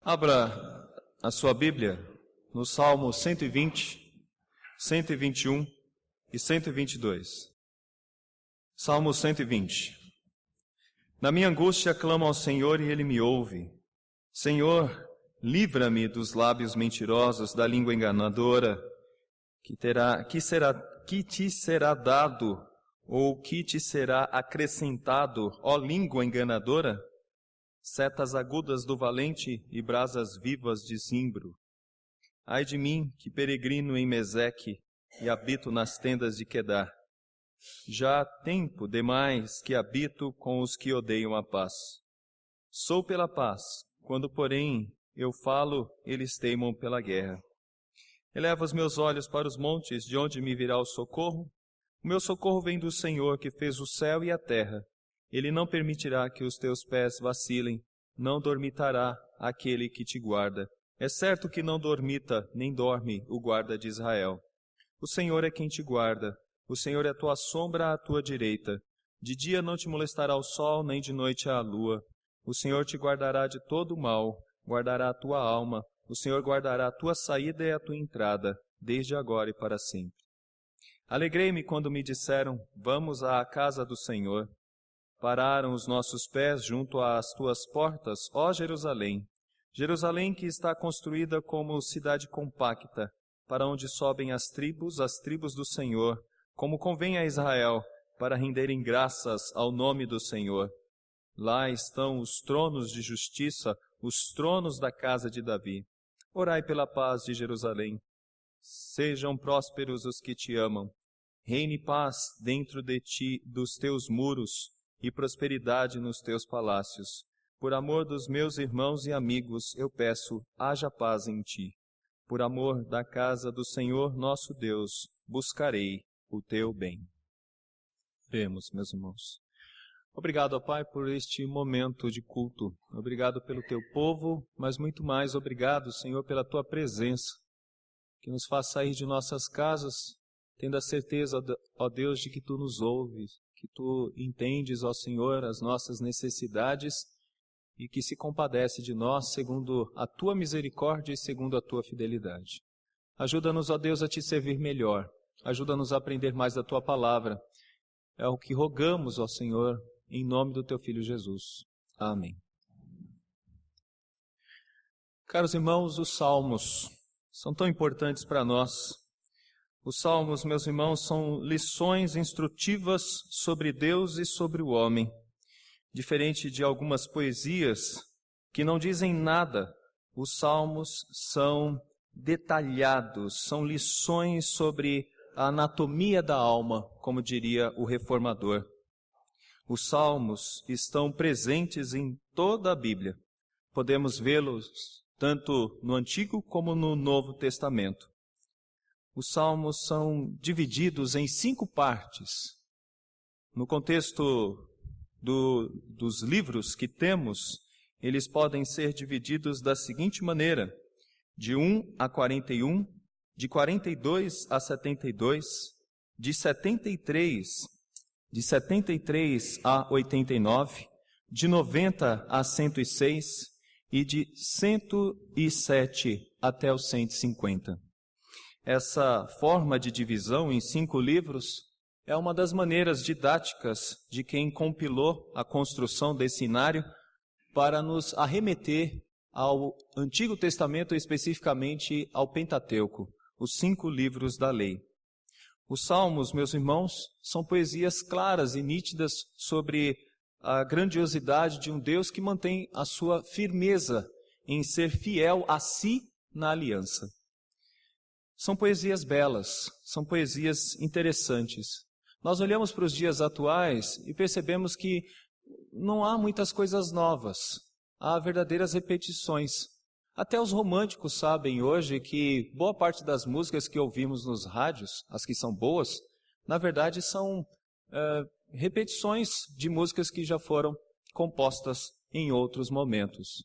Abra a sua Bíblia no Salmo 120, 121 e 122. Salmo 120. Na minha angústia clamo ao Senhor e Ele me ouve. Senhor, livra-me dos lábios mentirosos, da língua enganadora, que te será dado ou que te será acrescentado, ó língua enganadora? Setas agudas do valente e brasas vivas de zimbro. Ai de mim, que peregrino em Meseque e habito nas tendas de Quedar. Já há tempo demais que habito com os que odeiam a paz. Sou pela paz, quando, porém, eu falo, eles teimam pela guerra. Elevo os meus olhos para os montes, de onde me virá o socorro. O meu socorro vem do Senhor, que fez o céu e a terra. Ele não permitirá que os teus pés vacilem, não dormitará aquele que te guarda. É certo que não dormita, nem dorme o guarda de Israel. O Senhor é quem te guarda, o Senhor é a tua sombra à tua direita. De dia não te molestará o sol, nem de noite a lua. O Senhor te guardará de todo o mal, guardará a tua alma. O Senhor guardará a tua saída e a tua entrada, desde agora e para sempre. Alegrei-me quando me disseram, vamos à casa do Senhor. Pararam os nossos pés junto às tuas portas, ó Jerusalém. Jerusalém que está construída como cidade compacta, para onde sobem as tribos do Senhor, como convém a Israel, para renderem graças ao nome do Senhor. Lá estão os tronos de justiça, os tronos da casa de Davi. Orai pela paz de Jerusalém. Sejam prósperos os que te amam. Reine paz dentro de ti, dos teus muros, e prosperidade nos teus palácios. Por amor dos meus irmãos e amigos, eu peço, haja paz em ti. Por amor da casa do Senhor nosso Deus, buscarei o teu bem. Oremos, meus irmãos. Obrigado, ó Pai, por este momento de culto. Obrigado pelo teu povo, mas muito mais obrigado, Senhor, pela tua presença, que nos faz sair de nossas casas, tendo a certeza, ó Deus, de que tu nos ouves, que tu entendes, ó Senhor, as nossas necessidades e que se compadece de nós segundo a tua misericórdia e segundo a tua fidelidade. Ajuda-nos, ó Deus, a te servir melhor. Ajuda-nos a aprender mais da tua palavra. É o que rogamos, ó Senhor, em nome do teu Filho Jesus. Amém. Caros irmãos, os salmos são tão importantes para nós. Os salmos, meus irmãos, são lições instrutivas sobre Deus e sobre o homem. Diferente de algumas poesias que não dizem nada, os salmos são detalhados, são lições sobre a anatomia da alma, como diria o reformador. Os salmos estão presentes em toda a Bíblia. Podemos vê-los tanto no Antigo como no Novo Testamento. Os salmos são divididos em 5 partes. No contexto dos livros que temos, eles podem ser divididos da seguinte maneira: de 1 a 41, de 42 a 72, de 73 a 89, de 90 a 106 e de 107 até o 150. Essa forma de divisão em 5 livros é uma das maneiras didáticas de quem compilou a construção desse inário para nos arremeter ao Antigo Testamento, especificamente ao Pentateuco, os 5 livros da lei. Os Salmos, meus irmãos, são poesias claras e nítidas sobre a grandiosidade de um Deus que mantém a sua firmeza em ser fiel a si na aliança. São poesias belas, são poesias interessantes. Nós olhamos para os dias atuais e percebemos que não há muitas coisas novas, há verdadeiras repetições. Até os românticos sabem hoje que boa parte das músicas que ouvimos nos rádios, as que são boas, na verdade são repetições de músicas que já foram compostas em outros momentos.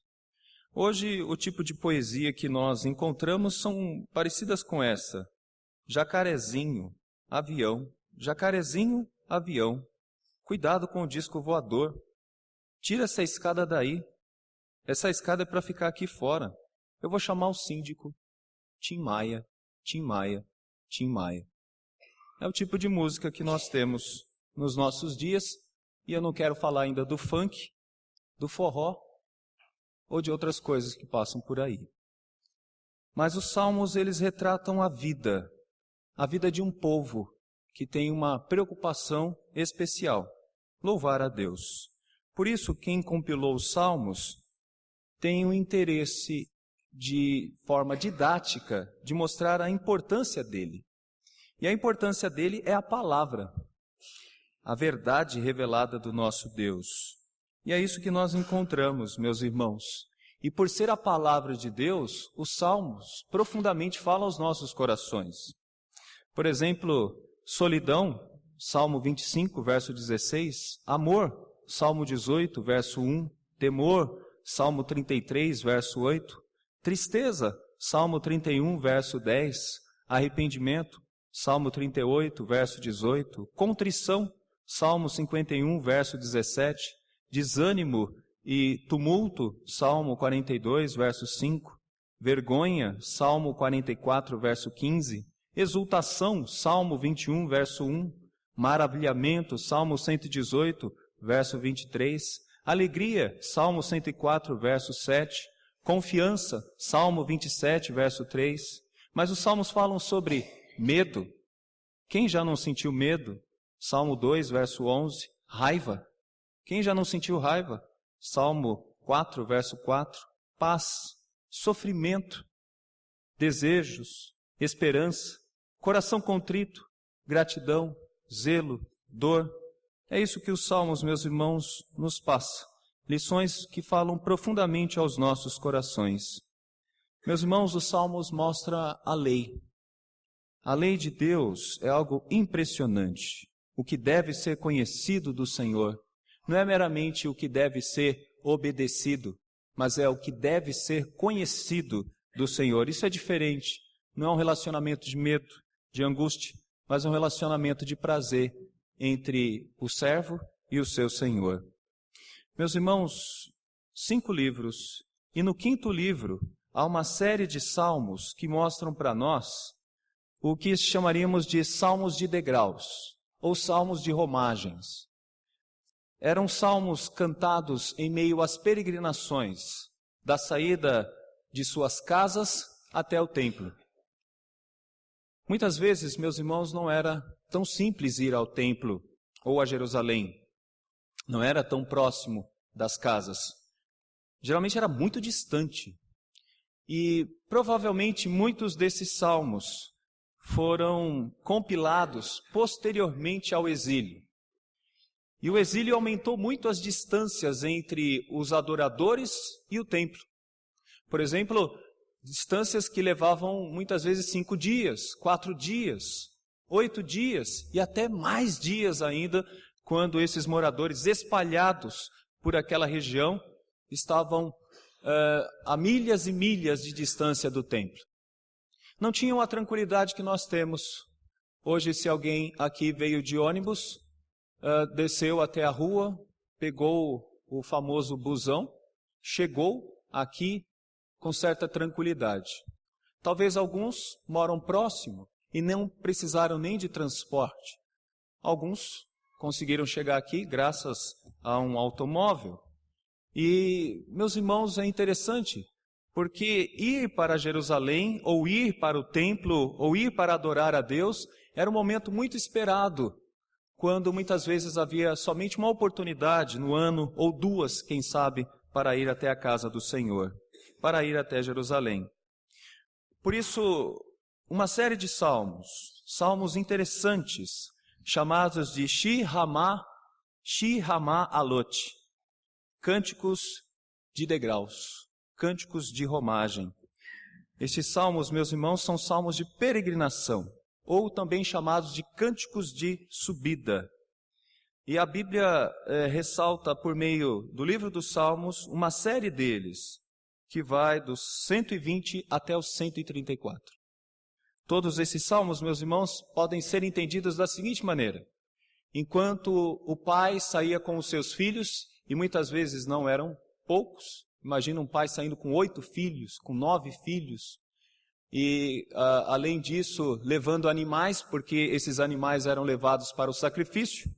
Hoje, o tipo de poesia que nós encontramos são parecidas com essa: jacarezinho, avião, jacarezinho, avião, cuidado com o disco voador, tira essa escada daí, essa escada é para ficar aqui fora. Eu vou chamar o síndico. Tim Maia, Tim Maia, Tim Maia. É o tipo de música que nós temos nos nossos dias, e eu não quero falar ainda do funk, do forró ou de outras coisas que passam por aí. Mas os salmos, eles retratam a vida de um povo que tem uma preocupação especial, louvar a Deus. Por isso, quem compilou os salmos tem um interesse de forma didática de mostrar a importância dele. E a importância dele é a palavra, a verdade revelada do nosso Deus. E é isso que nós encontramos, meus irmãos. E por ser a palavra de Deus, os salmos profundamente falam aos nossos corações. Por exemplo, solidão, Salmo 25, verso 16. Amor, Salmo 18, verso 1. Temor, Salmo 33, verso 8. Tristeza, Salmo 31, verso 10. Arrependimento, Salmo 38, verso 18. Contrição, Salmo 51, verso 17. Desânimo e tumulto, Salmo 42, verso 5. Vergonha, Salmo 44, verso 15. Exultação, Salmo 21, verso 1. Maravilhamento, Salmo 118, verso 23. Alegria, Salmo 104, verso 7. Confiança, Salmo 27, verso 3. Mas os salmos falam sobre medo. Quem já não sentiu medo? Salmo 2, verso 11. Raiva. Quem já não sentiu raiva? Salmo 4, verso 4. Paz, sofrimento, desejos, esperança, coração contrito, gratidão, zelo, dor. É isso que os salmos, meus irmãos, nos passam. Lições que falam profundamente aos nossos corações. Meus irmãos, os salmos mostram a lei. A lei de Deus é algo impressionante. O que deve ser conhecido do Senhor não é meramente o que deve ser obedecido, mas é o que deve ser conhecido do Senhor. Isso é diferente. Não é um relacionamento de medo, de angústia, mas um relacionamento de prazer entre o servo e o seu Senhor. Meus irmãos, 5 livros, e no 5º livro há uma série de salmos que mostram para nós o que chamaríamos de salmos de degraus, ou salmos de romagens. Eram salmos cantados em meio às peregrinações, da saída de suas casas até o templo. Muitas vezes, meus irmãos, não era tão simples ir ao templo ou a Jerusalém. Não era tão próximo das casas. Geralmente era muito distante. E provavelmente muitos desses salmos foram compilados posteriormente ao exílio. E o exílio aumentou muito as distâncias entre os adoradores e o templo. Por exemplo, distâncias que levavam muitas vezes 5 dias, 4 dias, 8 dias e até mais dias ainda, quando esses moradores espalhados por aquela região estavam a milhas e milhas de distância do templo. Não tinham a tranquilidade que nós temos. Hoje, se alguém aqui veio de ônibus, desceu até a rua, pegou o famoso busão, chegou aqui com certa tranquilidade. Talvez alguns moram próximo e não precisaram nem de transporte. Alguns conseguiram chegar aqui graças a um automóvel. E, meus irmãos, é interessante, porque ir para Jerusalém, ou ir para o templo, ou ir para adorar a Deus, era um momento muito esperado, quando muitas vezes havia somente uma oportunidade no ano, ou 2, quem sabe, para ir até a casa do Senhor, para ir até Jerusalém. Por isso, uma série de salmos interessantes, chamados de Shir Hamah Alot, cânticos de degraus, cânticos de romagem. Estes salmos, meus irmãos, são salmos de peregrinação, ou também chamados de cânticos de subida. E a Bíblia ressalta por meio do livro dos Salmos uma série deles, que vai dos 120 até os 134. Todos esses salmos, meus irmãos, podem ser entendidos da seguinte maneira: enquanto o pai saía com os seus filhos, e muitas vezes não eram poucos, Imagina um pai saindo com 8 filhos, com 9 filhos, e além disso, levando animais, porque esses animais eram levados para o sacrifício,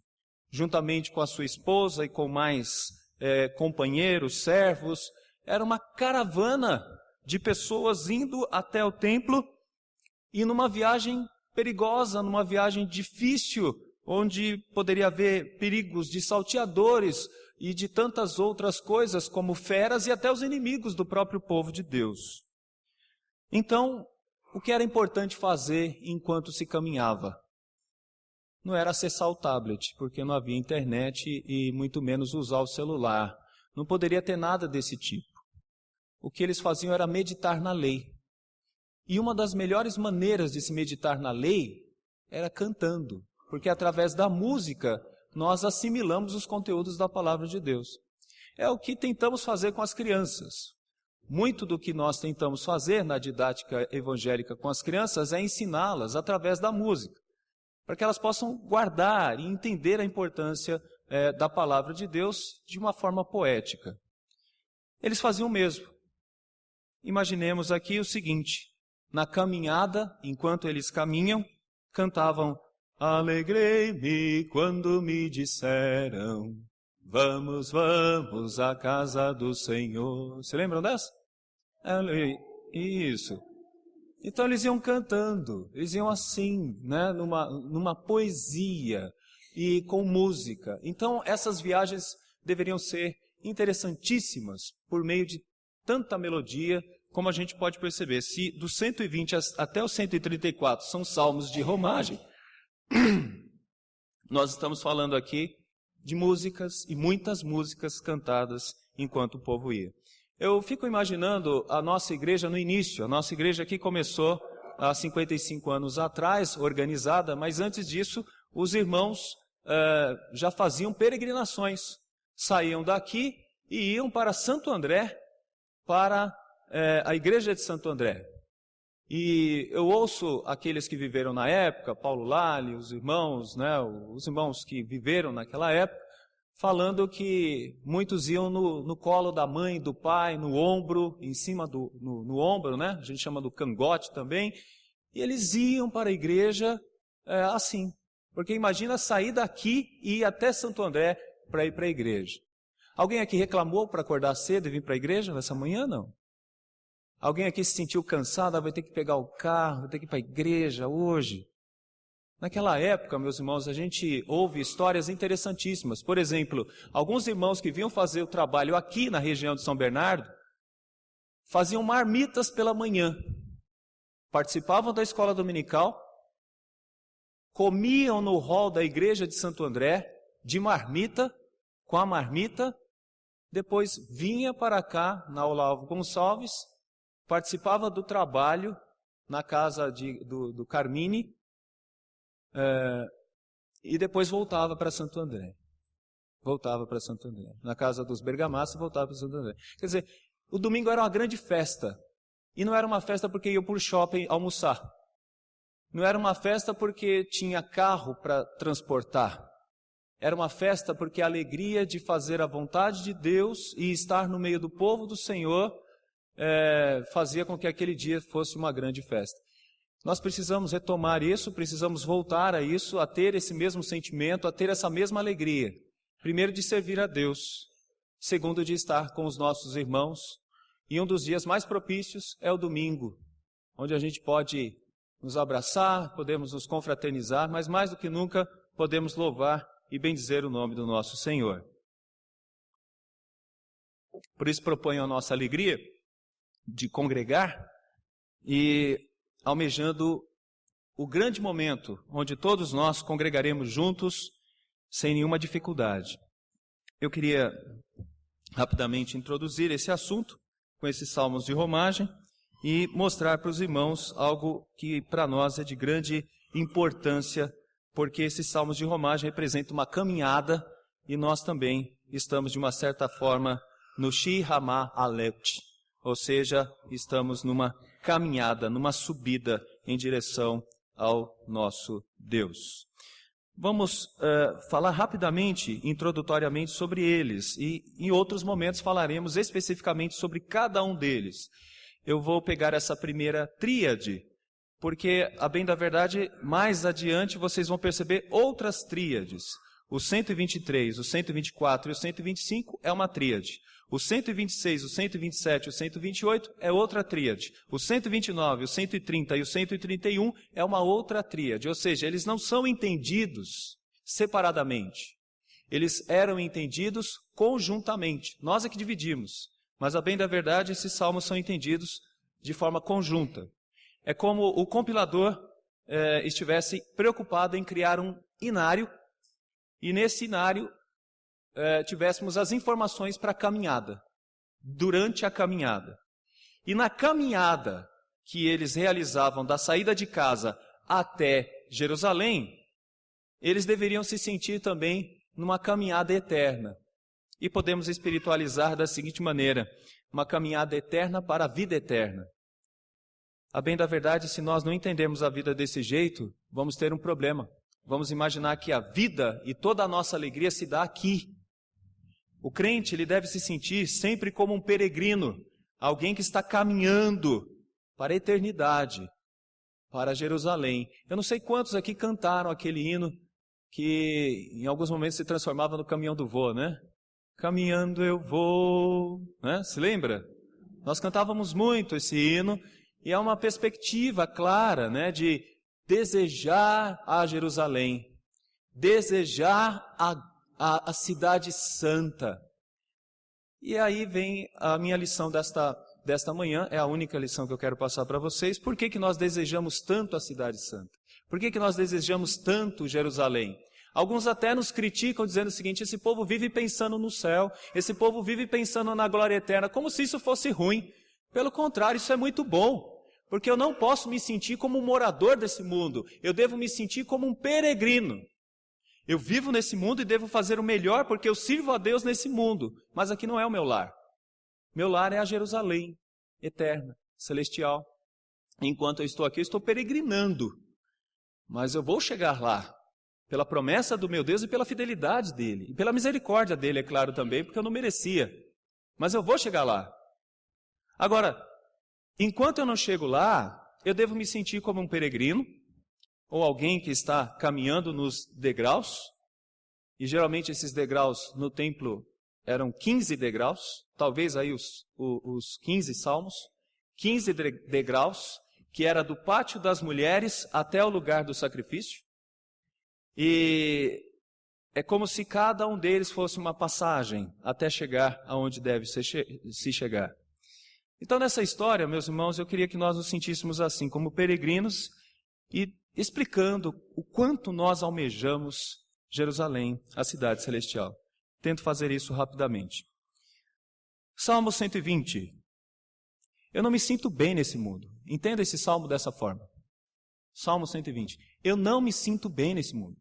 juntamente com a sua esposa e com mais companheiros, servos. Era uma caravana de pessoas indo até o templo e numa viagem perigosa, numa viagem difícil, onde poderia haver perigos de salteadores e de tantas outras coisas, como feras e até os inimigos do próprio povo de Deus. Então, o que era importante fazer enquanto se caminhava? Não era acessar o tablet, porque não havia internet e muito menos usar o celular. Não poderia ter nada desse tipo. O que eles faziam era meditar na lei. E uma das melhores maneiras de se meditar na lei era cantando, porque através da música nós assimilamos os conteúdos da palavra de Deus. É o que tentamos fazer com as crianças. Muito do que nós tentamos fazer na didática evangélica com as crianças é ensiná-las através da música, para que elas possam guardar e entender a importância da palavra de Deus de uma forma poética. Eles faziam o mesmo. Imaginemos aqui o seguinte: na caminhada, enquanto eles caminham, cantavam: alegrei-me quando me disseram, vamos, vamos à casa do Senhor. Você lembram dessa? Isso. Então eles iam cantando, eles iam assim, né, numa poesia e com música. Então essas viagens deveriam ser interessantíssimas por meio de tanta melodia, como a gente pode perceber. Se do 120 até o 134 são salmos de romagem, nós estamos falando aqui de músicas e muitas músicas cantadas enquanto o povo ia. Eu fico imaginando a nossa igreja no início. A nossa igreja aqui começou há 55 anos atrás, organizada, mas antes disso os irmãos já faziam peregrinações. Saíam daqui e iam para Santo André, para a igreja de Santo André. E eu ouço aqueles que viveram na época, Paulo Lali, os irmãos, né, os irmãos que viveram naquela época, falando que muitos iam no colo da mãe, do pai, no ombro, em cima no ombro, né? A gente chama do cangote também. E eles iam para a igreja assim. Porque imagina sair daqui e ir até Santo André para ir para a igreja. Alguém aqui reclamou para acordar cedo e vir para a igreja nessa manhã? Não. Alguém aqui se sentiu cansado, vai ter que pegar o carro, vai ter que ir para a igreja hoje? Naquela época, meus irmãos, a gente ouve histórias interessantíssimas. Por exemplo, alguns irmãos que vinham fazer o trabalho aqui na região de São Bernardo, faziam marmitas pela manhã, participavam da escola dominical, comiam no hall da igreja de Santo André, de marmita, com a marmita, depois vinha para cá, na Olavo Gonçalves, participava do trabalho na casa do Carmine, e depois voltava para Santo André. Voltava para Santo André. Na casa dos Bergamassos, voltava para Santo André. Quer dizer, o domingo era uma grande festa. E não era uma festa porque iam para o shopping almoçar. Não era uma festa porque tinha carro para transportar. Era uma festa porque a alegria de fazer a vontade de Deus e estar no meio do povo do Senhor fazia com que aquele dia fosse uma grande festa. Nós precisamos retomar isso, precisamos voltar a isso, a ter esse mesmo sentimento, a ter essa mesma alegria. Primeiro, de servir a Deus. Segundo, de estar com os nossos irmãos. E um dos dias mais propícios é o domingo, onde a gente pode nos abraçar, podemos nos confraternizar, mas mais do que nunca podemos louvar e bendizer o nome do nosso Senhor. Por isso proponho a nossa alegria de congregar e almejando o grande momento onde todos nós congregaremos juntos sem nenhuma dificuldade. Eu queria rapidamente introduzir esse assunto com esses salmos de romagem e mostrar para os irmãos algo que para nós é de grande importância, porque esses salmos de romagem representam uma caminhada e nós também estamos de uma certa forma no Shi Hama Aleut, ou seja, estamos numa caminhada, numa subida em direção ao nosso Deus. Vamos falar rapidamente, introdutoriamente, sobre eles. E em outros momentos falaremos especificamente sobre cada um deles. Eu vou pegar essa primeira tríade, porque, a bem da verdade, mais adiante vocês vão perceber outras tríades. O 123, o 124 e o 125 é uma tríade. O 126, o 127 e o 128 é outra tríade. O 129, o 130 e o 131 é uma outra tríade. Ou seja, eles não são entendidos separadamente. Eles eram entendidos conjuntamente. Nós é que dividimos. Mas, a bem da verdade, esses salmos são entendidos de forma conjunta. É como o compilador estivesse preocupado em criar um inário, e nesse inário tivéssemos as informações para a caminhada, durante a caminhada. E na caminhada que eles realizavam da saída de casa até Jerusalém, eles deveriam se sentir também numa caminhada eterna. E podemos espiritualizar da seguinte maneira: uma caminhada eterna para a vida eterna. A bem da verdade, se nós não entendermos a vida desse jeito, vamos ter um problema. Vamos imaginar que a vida e toda a nossa alegria se dá aqui. O crente, ele deve se sentir sempre como um peregrino, alguém que está caminhando para a eternidade, para Jerusalém. Eu não sei quantos aqui cantaram aquele hino que em alguns momentos se transformava no caminhão do vô, né? Caminhando eu vou, né? Se lembra? Nós cantávamos muito esse hino e é uma perspectiva clara, né, de desejar a Jerusalém, desejar a cidade santa. E aí vem a minha lição desta manhã, é a única lição que eu quero passar para vocês. Por que nós desejamos tanto a cidade santa? Por que nós desejamos tanto Jerusalém? Alguns até nos criticam dizendo o seguinte: esse povo vive pensando no céu, esse povo vive pensando na glória eterna, como se isso fosse ruim. Pelo contrário, isso é muito bom, porque eu não posso me sentir como um morador desse mundo, eu devo me sentir como um peregrino. Eu vivo nesse mundo e devo fazer o melhor porque eu sirvo a Deus nesse mundo, mas aqui não é o meu lar. Meu lar é a Jerusalém eterna, celestial. Enquanto eu estou aqui, eu estou peregrinando, mas eu vou chegar lá, pela promessa do meu Deus e pela fidelidade dele, e pela misericórdia dele, é claro também, porque eu não merecia, mas eu vou chegar lá. Agora, enquanto eu não chego lá, eu devo me sentir como um peregrino, ou alguém que está caminhando nos degraus, e geralmente esses degraus no templo eram 15 degraus, talvez aí os 15 salmos, 15 degraus, que era do pátio das mulheres até o lugar do sacrifício, e é como se cada um deles fosse uma passagem até chegar aonde deve se chegar. Então, nessa história, meus irmãos, eu queria que nós nos sentíssemos assim, como peregrinos, e explicando o quanto nós almejamos Jerusalém, a cidade celestial. Tento fazer isso rapidamente. Salmo 120. Eu não me sinto bem nesse mundo. Entenda esse salmo dessa forma. Salmo 120. Eu não me sinto bem nesse mundo.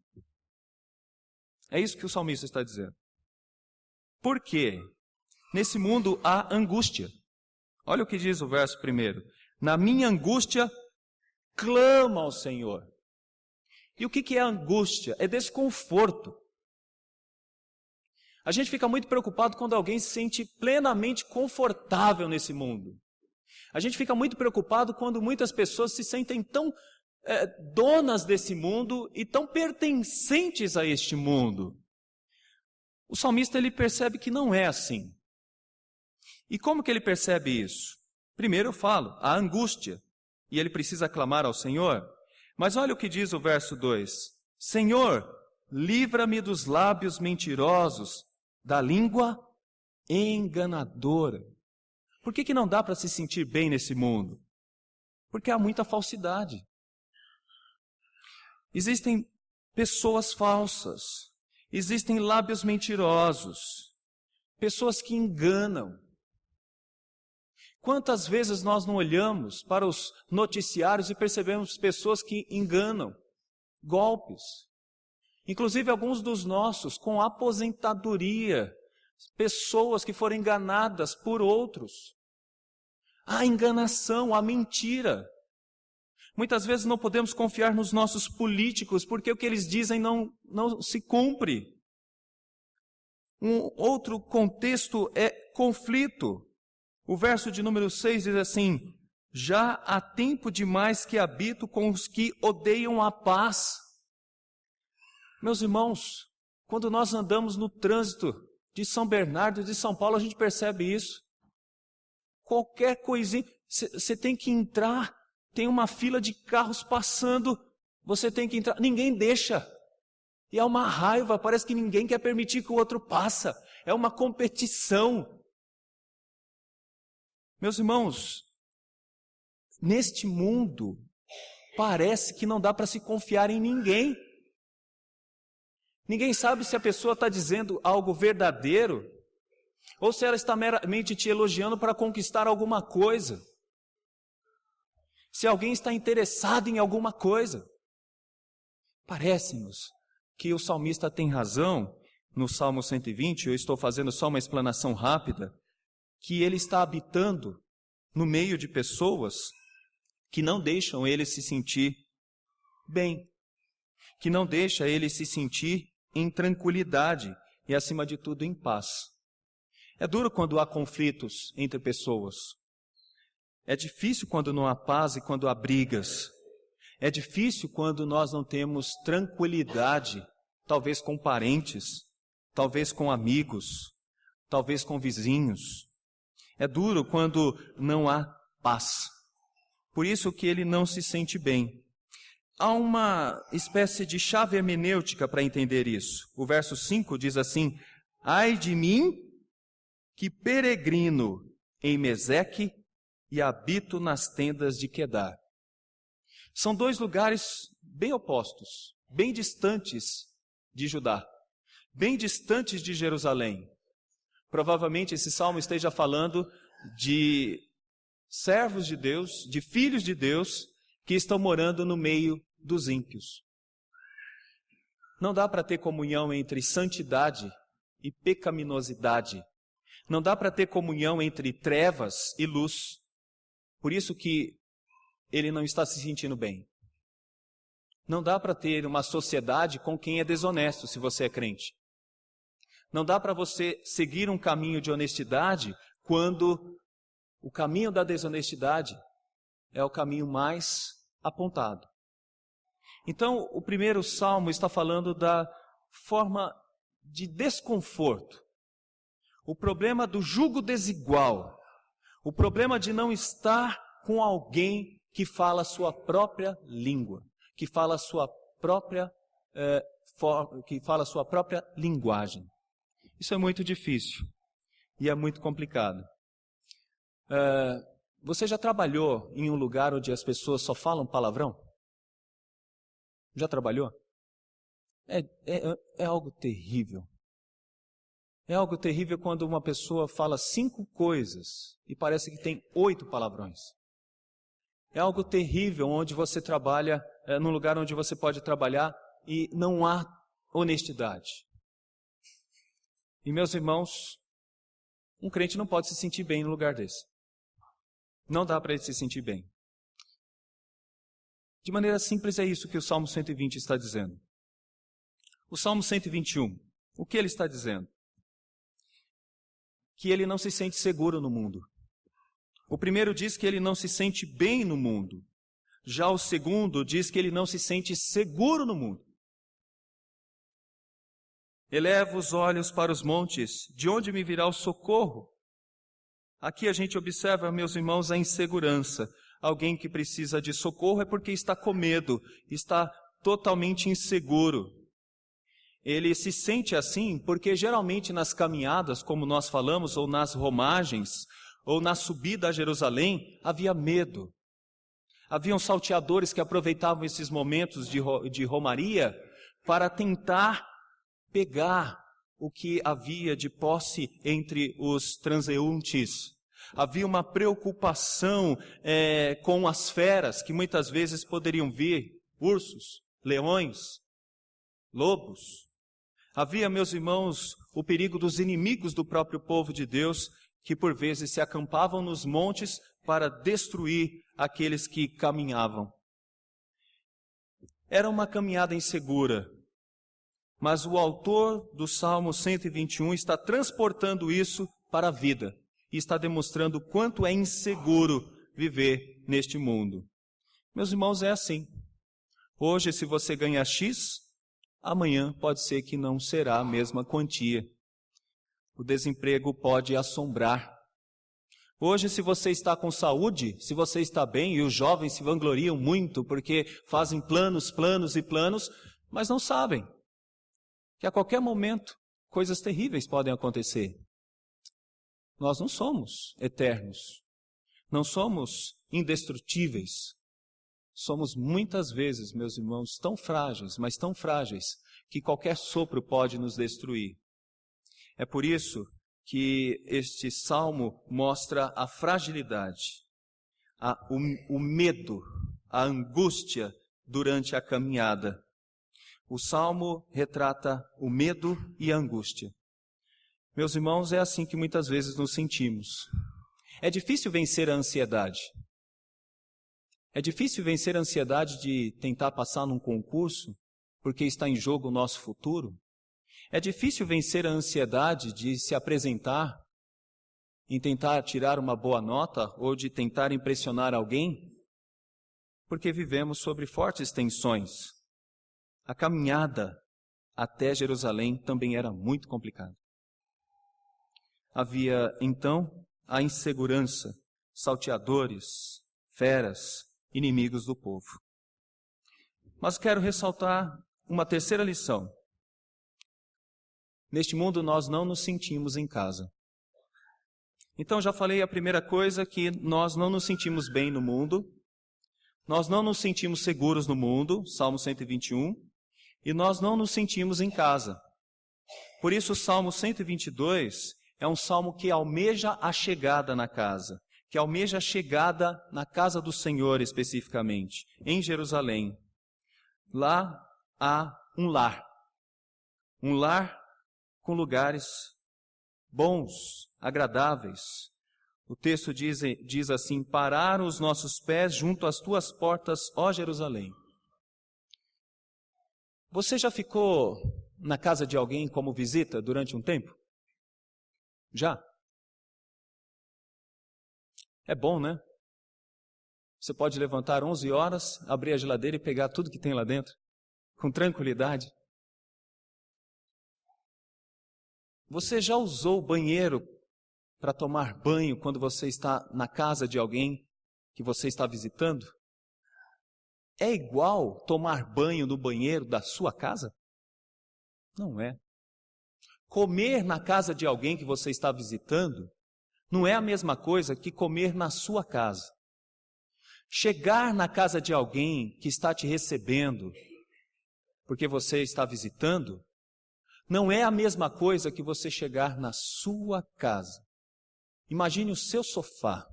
É isso que o salmista está dizendo. Por quê? Nesse mundo há angústia. Olha o que diz o verso 1. Na minha angústia, clamo ao Senhor. E o que é angústia? É desconforto. A gente fica muito preocupado quando alguém se sente plenamente confortável nesse mundo. A gente fica muito preocupado quando muitas pessoas se sentem tão donas desse mundo e tão pertencentes a este mundo. O salmista, ele percebe que não é assim. E como que ele percebe isso? Primeiro eu falo, a angústia, e ele precisa clamar ao Senhor. Mas olha o que diz o verso 2. Senhor, livra-me dos lábios mentirosos, da língua enganadora. Por que não dá para se sentir bem nesse mundo? Porque há muita falsidade. Existem pessoas falsas, existem lábios mentirosos, pessoas que enganam. Quantas vezes nós não olhamos para os noticiários e percebemos pessoas que enganam, golpes, inclusive alguns dos nossos com aposentadoria, pessoas que foram enganadas por outros. A enganação, a mentira. Muitas vezes não podemos confiar nos nossos políticos, porque o que eles dizem não se cumpre. Um outro contexto é conflito. O verso de número 6 diz assim: já há tempo demais que habito com os que odeiam a paz. Meus irmãos, quando nós andamos no trânsito de São Bernardo, de São Paulo, a gente percebe isso. Qualquer coisinha, você tem que entrar, tem uma fila de carros passando, você tem que entrar, ninguém deixa. E é uma raiva, parece que ninguém quer permitir que o outro passe. É uma competição. Meus irmãos, neste mundo, parece que não dá para se confiar em ninguém. Ninguém sabe se a pessoa está dizendo algo verdadeiro ou se ela está meramente te elogiando para conquistar alguma coisa. Se alguém está interessado em alguma coisa. Parece-nos que o salmista tem razão no Salmo 120, eu estou fazendo só uma explanação rápida, que ele está habitando no meio de pessoas que não deixam ele se sentir bem, que não deixam ele se sentir em tranquilidade e, acima de tudo, em paz. É duro quando há conflitos entre pessoas. É difícil quando não há paz e quando há brigas. É difícil quando nós não temos tranquilidade, talvez com parentes, talvez com amigos, talvez com vizinhos. É duro quando não há paz. Por isso que ele não se sente bem. Há uma espécie de chave hermenêutica para entender isso. O verso 5 diz assim: ai de mim, que peregrino em Meseque e habito nas tendas de Quedar. São dois lugares bem opostos, bem distantes de Judá, bem distantes de Jerusalém. Provavelmente esse salmo esteja falando de servos de Deus, de filhos de Deus, que estão morando no meio dos ímpios. Não dá para ter comunhão entre santidade e pecaminosidade. Não dá para ter comunhão entre trevas e luz. Por isso que ele não está se sentindo bem. Não dá para ter uma sociedade com quem é desonesto, se você é crente. Não dá para você seguir um caminho de honestidade quando o caminho da desonestidade é o caminho mais apontado. Então, o primeiro salmo está falando da forma de desconforto, o problema do jugo desigual, o problema de não estar com alguém que fala a sua própria língua, que fala a sua própria linguagem. Isso é muito difícil e é muito complicado. Você já trabalhou em um lugar onde as pessoas só falam palavrão? Já trabalhou? É algo terrível. É algo terrível quando uma pessoa fala 5 coisas e parece que tem 8 palavrões. É algo terrível onde você trabalha, num lugar onde você pode trabalhar e não há honestidade. E meus irmãos, um crente não pode se sentir bem num lugar desse. Não dá para ele se sentir bem. De maneira simples é isso que o Salmo 120 está dizendo. O Salmo 121, o que ele está dizendo? Que ele não se sente seguro no mundo. O primeiro diz que ele não se sente bem no mundo. Já o segundo diz que ele não se sente seguro no mundo. Eleva os olhos para os montes, de onde me virá o socorro? Aqui a gente observa, meus irmãos, a insegurança. Alguém que precisa de socorro é porque está com medo, está totalmente inseguro. Ele se sente assim porque geralmente nas caminhadas, como nós falamos, ou nas romagens, ou na subida a Jerusalém, havia medo. Haviam salteadores que aproveitavam esses momentos de romaria para tentar pegar o que havia de posse entre os transeuntes. Havia uma preocupação com as feras, que muitas vezes poderiam vir, ursos, leões, lobos. Havia, meus irmãos, o perigo dos inimigos do próprio povo de Deus, que por vezes se acampavam nos montes para destruir aqueles que caminhavam. Era uma caminhada insegura, mas o autor do Salmo 121 está transportando isso para a vida e está demonstrando o quanto é inseguro viver neste mundo. Meus irmãos, é assim. Hoje, se você ganhar X, amanhã pode ser que não será a mesma quantia. O desemprego pode assombrar. Hoje, se você está com saúde, se você está bem, e os jovens se vangloriam muito porque fazem planos e planos, mas não sabem que a qualquer momento coisas terríveis podem acontecer. Nós não somos eternos, não somos indestrutíveis. Somos muitas vezes, meus irmãos, tão frágeis, mas tão frágeis, que qualquer sopro pode nos destruir. É por isso que este salmo mostra a fragilidade, o medo, a angústia durante a caminhada. O salmo retrata o medo e a angústia. Meus irmãos, é assim que muitas vezes nos sentimos. É difícil vencer a ansiedade. É difícil vencer a ansiedade de tentar passar num concurso, porque está em jogo o nosso futuro. É difícil vencer a ansiedade de se apresentar, em tentar tirar uma boa nota ou de tentar impressionar alguém, porque vivemos sobre fortes tensões. A caminhada até Jerusalém também era muito complicada. Havia, então, a insegurança, salteadores, feras, inimigos do povo. Mas quero ressaltar uma terceira lição. Neste mundo nós não nos sentimos em casa. Então já falei a primeira coisa, que nós não nos sentimos bem no mundo, nós não nos sentimos seguros no mundo, Salmo 121, e nós não nos sentimos em casa. Por isso o Salmo 122 é um salmo que almeja a chegada na casa, que almeja a chegada na casa do Senhor especificamente, em Jerusalém. Lá há um lar com lugares bons, agradáveis. O texto diz assim: pararam os nossos pés junto às tuas portas, ó Jerusalém. Você já ficou na casa de alguém como visita durante um tempo? Já? É bom, né? Você pode levantar 11 horas, abrir a geladeira e pegar tudo que tem lá dentro, com tranquilidade. Você já usou o banheiro para tomar banho quando você está na casa de alguém que você está visitando? É igual tomar banho no banheiro da sua casa? Não é. Comer na casa de alguém que você está visitando não é a mesma coisa que comer na sua casa. Chegar na casa de alguém que está te recebendo, porque você está visitando, não é a mesma coisa que você chegar na sua casa. Imagine o seu sofá.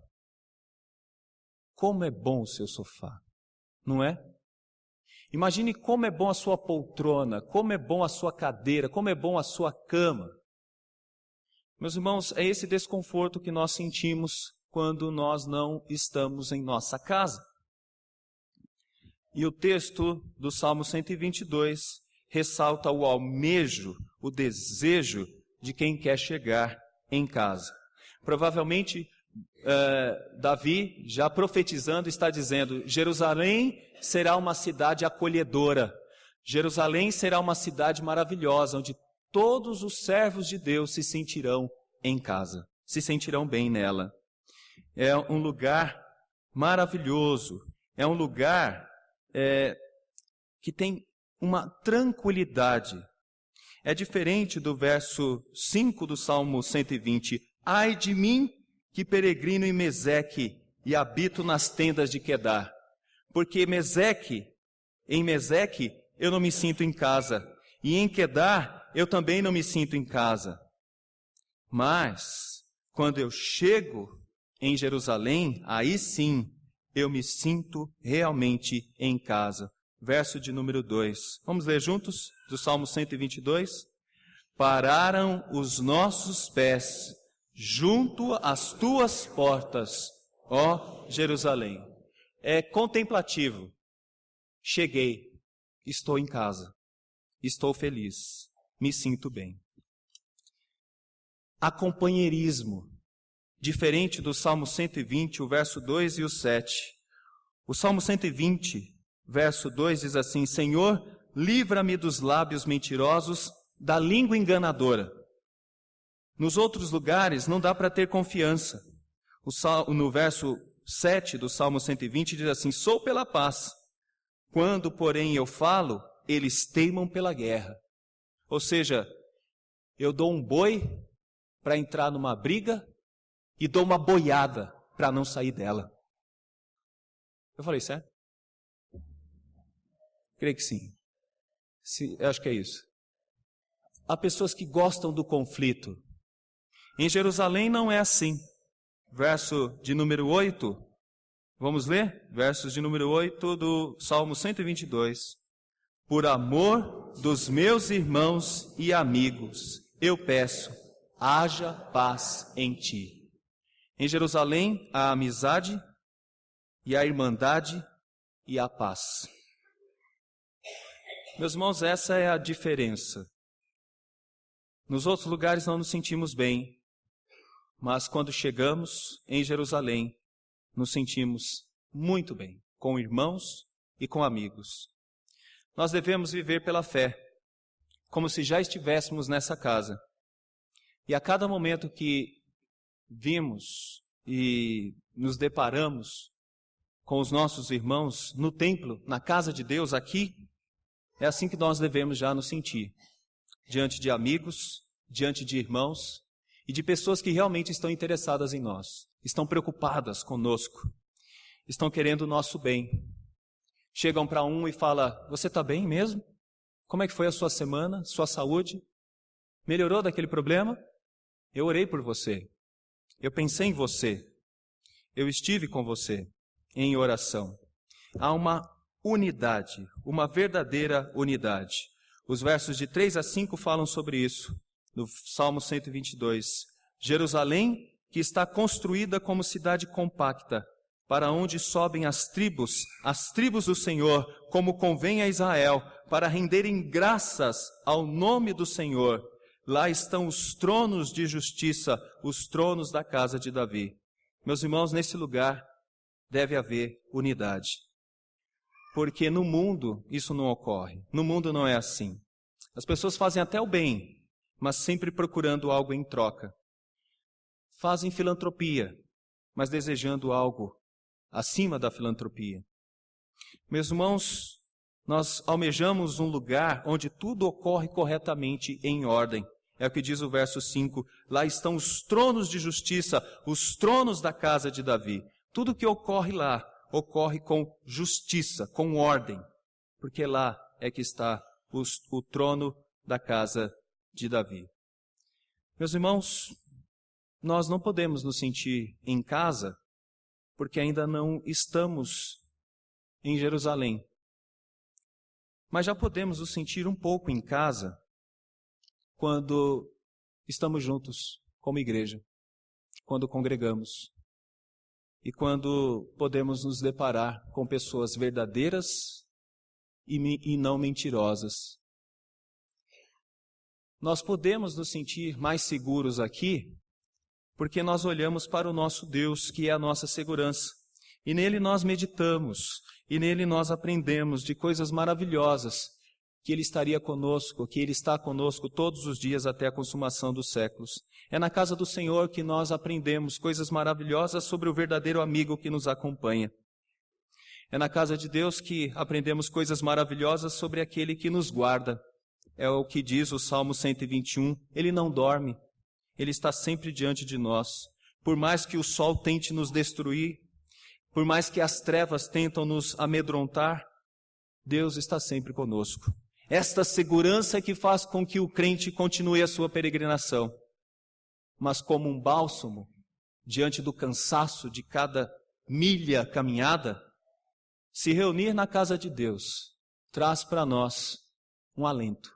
Como é bom o seu sofá, não é? Imagine como é bom a sua poltrona, como é bom a sua cadeira, como é bom a sua cama. Meus irmãos, é esse desconforto que nós sentimos quando nós não estamos em nossa casa. E o texto do Salmo 122 ressalta o almejo, o desejo de quem quer chegar em casa. Provavelmente, Davi, já profetizando, está dizendo: Jerusalém será uma cidade acolhedora. Jerusalém será uma cidade maravilhosa, onde todos os servos de Deus se sentirão em casa, se sentirão bem nela. É um lugar maravilhoso, é um lugar que tem uma tranquilidade. É diferente do verso 5 do Salmo 120. Ai de mim, que peregrino em Meseque e habito nas tendas de Quedar. Porque em Meseque eu não me sinto em casa, e em Quedar eu também não me sinto em casa. Mas, quando eu chego em Jerusalém, aí sim eu me sinto realmente em casa. Verso de número 2. Vamos ler juntos, do Salmo 122? Pararam os nossos pés junto às tuas portas, ó Jerusalém. É contemplativo. Cheguei. estou em casa, estou feliz, me sinto bem. Há companheirismo, diferente do Salmo 120, o verso 2 e o 7. O Salmo 120, verso 2 diz assim: Senhor, livra-me dos lábios mentirosos, da língua enganadora. Nos outros lugares não dá para ter confiança. No verso 7 do Salmo 120 diz assim: sou pela paz. Quando, porém, eu falo, eles teimam pela guerra. Ou seja, eu dou um boi para entrar numa briga e dou uma boiada para não sair dela. Eu falei, certo? Creio que sim. Eu acho que é isso. Há pessoas que gostam do conflito. Em Jerusalém não é assim. Verso de número 8. Vamos ler? Versos de número 8 do Salmo 122. Por amor dos meus irmãos e amigos, eu peço, haja paz em ti. Em Jerusalém, a amizade e a irmandade e a paz. Meus irmãos, essa é a diferença. Nos outros lugares não nos sentimos bem, mas quando chegamos em Jerusalém, nos sentimos muito bem, com irmãos e com amigos. Nós devemos viver pela fé, como se já estivéssemos nessa casa. E a cada momento que vimos e nos deparamos com os nossos irmãos no templo, na casa de Deus, aqui, é assim que nós devemos já nos sentir, diante de amigos, diante de irmãos e de pessoas que realmente estão interessadas em nós, estão preocupadas conosco, estão querendo o nosso bem. Chegam para um e falam, você está bem mesmo? Como é que foi a sua semana, sua saúde? Melhorou daquele problema? Eu orei por você, eu pensei em você, eu estive com você em oração. Há uma unidade, uma verdadeira unidade. Os versos de 3 a 5 falam sobre isso, no Salmo 122. Jerusalém, que está construída como cidade compacta, para onde sobem as tribos do Senhor, como convém a Israel, para renderem graças ao nome do Senhor. Lá estão os tronos de justiça, os tronos da casa de Davi. Meus irmãos, nesse lugar deve haver unidade. Porque no mundo isso não ocorre. No mundo não é assim. As pessoas fazem até o bem, mas sempre procurando algo em troca. Fazem filantropia, mas desejando algo acima da filantropia. Meus irmãos, nós almejamos um lugar onde tudo ocorre corretamente em ordem. É o que diz o verso 5. Lá estão os tronos de justiça, os tronos da casa de Davi. Tudo que ocorre lá, ocorre com justiça, com ordem. Porque lá é que está o trono da casa de Davi. Meus irmãos, nós não podemos nos sentir em casa porque ainda não estamos em Jerusalém. Mas já podemos nos sentir um pouco em casa quando estamos juntos como igreja, quando congregamos e quando podemos nos deparar com pessoas verdadeiras e não mentirosas. Nós podemos nos sentir mais seguros aqui porque nós olhamos para o nosso Deus, que é a nossa segurança. E nele nós meditamos, e nele nós aprendemos de coisas maravilhosas, que Ele estaria conosco, que Ele está conosco todos os dias até a consumação dos séculos. É na casa do Senhor que nós aprendemos coisas maravilhosas sobre o verdadeiro amigo que nos acompanha. É na casa de Deus que aprendemos coisas maravilhosas sobre aquele que nos guarda. É o que diz o Salmo 121, Ele não dorme. Ele está sempre diante de nós. Por mais que o sol tente nos destruir, por mais que as trevas tentam nos amedrontar, Deus está sempre conosco. Esta segurança é que faz com que o crente continue a sua peregrinação. Mas como um bálsamo, diante do cansaço de cada milha caminhada, se reunir na casa de Deus traz para nós um alento,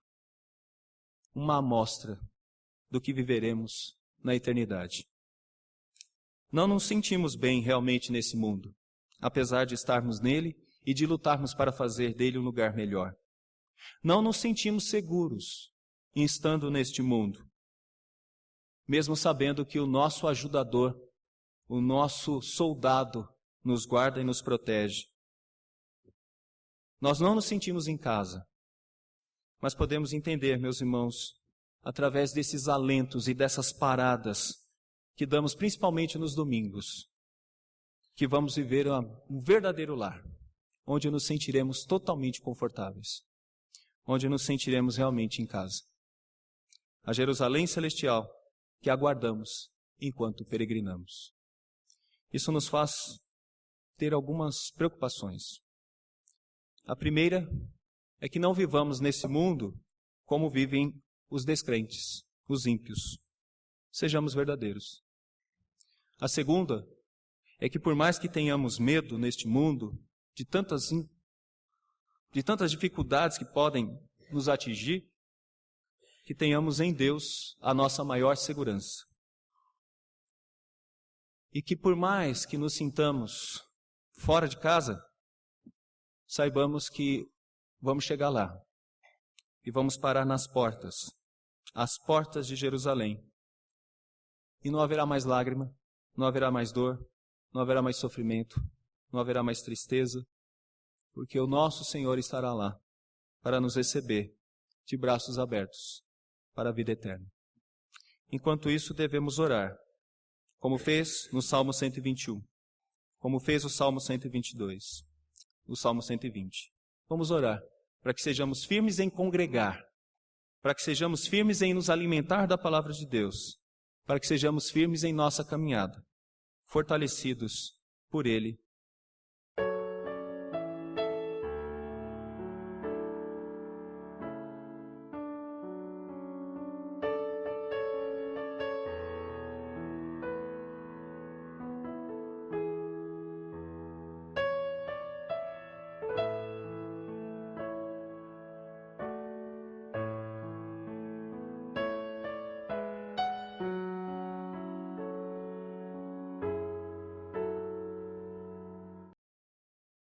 uma amostra do que viveremos na eternidade. Não nos sentimos bem realmente nesse mundo, apesar de estarmos nele e de lutarmos para fazer dele um lugar melhor. Não nos sentimos seguros em estando neste mundo, mesmo sabendo que o nosso ajudador, o nosso soldado, nos guarda e nos protege. Nós não nos sentimos em casa, mas podemos entender, meus irmãos, através desses alentos e dessas paradas que damos principalmente nos domingos, que vamos viver um verdadeiro lar, onde nos sentiremos totalmente confortáveis, onde nos sentiremos realmente em casa. A Jerusalém celestial que aguardamos enquanto peregrinamos. Isso nos faz ter algumas preocupações. A primeira é que não vivamos nesse mundo como vivem os descrentes, os ímpios. Sejamos verdadeiros. A segunda é que por mais que tenhamos medo neste mundo de tantas dificuldades que podem nos atingir, que tenhamos em Deus a nossa maior segurança. E que por mais que nos sintamos fora de casa, saibamos que vamos chegar lá e vamos parar nas portas, as portas de Jerusalém. E não haverá mais lágrima, não haverá mais dor, não haverá mais sofrimento, não haverá mais tristeza, porque o nosso Senhor estará lá para nos receber de braços abertos para a vida eterna. Enquanto isso, devemos orar, como fez no Salmo 121, como fez o Salmo 122, o Salmo 120. Vamos orar para que sejamos firmes em congregar, para que sejamos firmes em nos alimentar da palavra de Deus, para que sejamos firmes em nossa caminhada, fortalecidos por Ele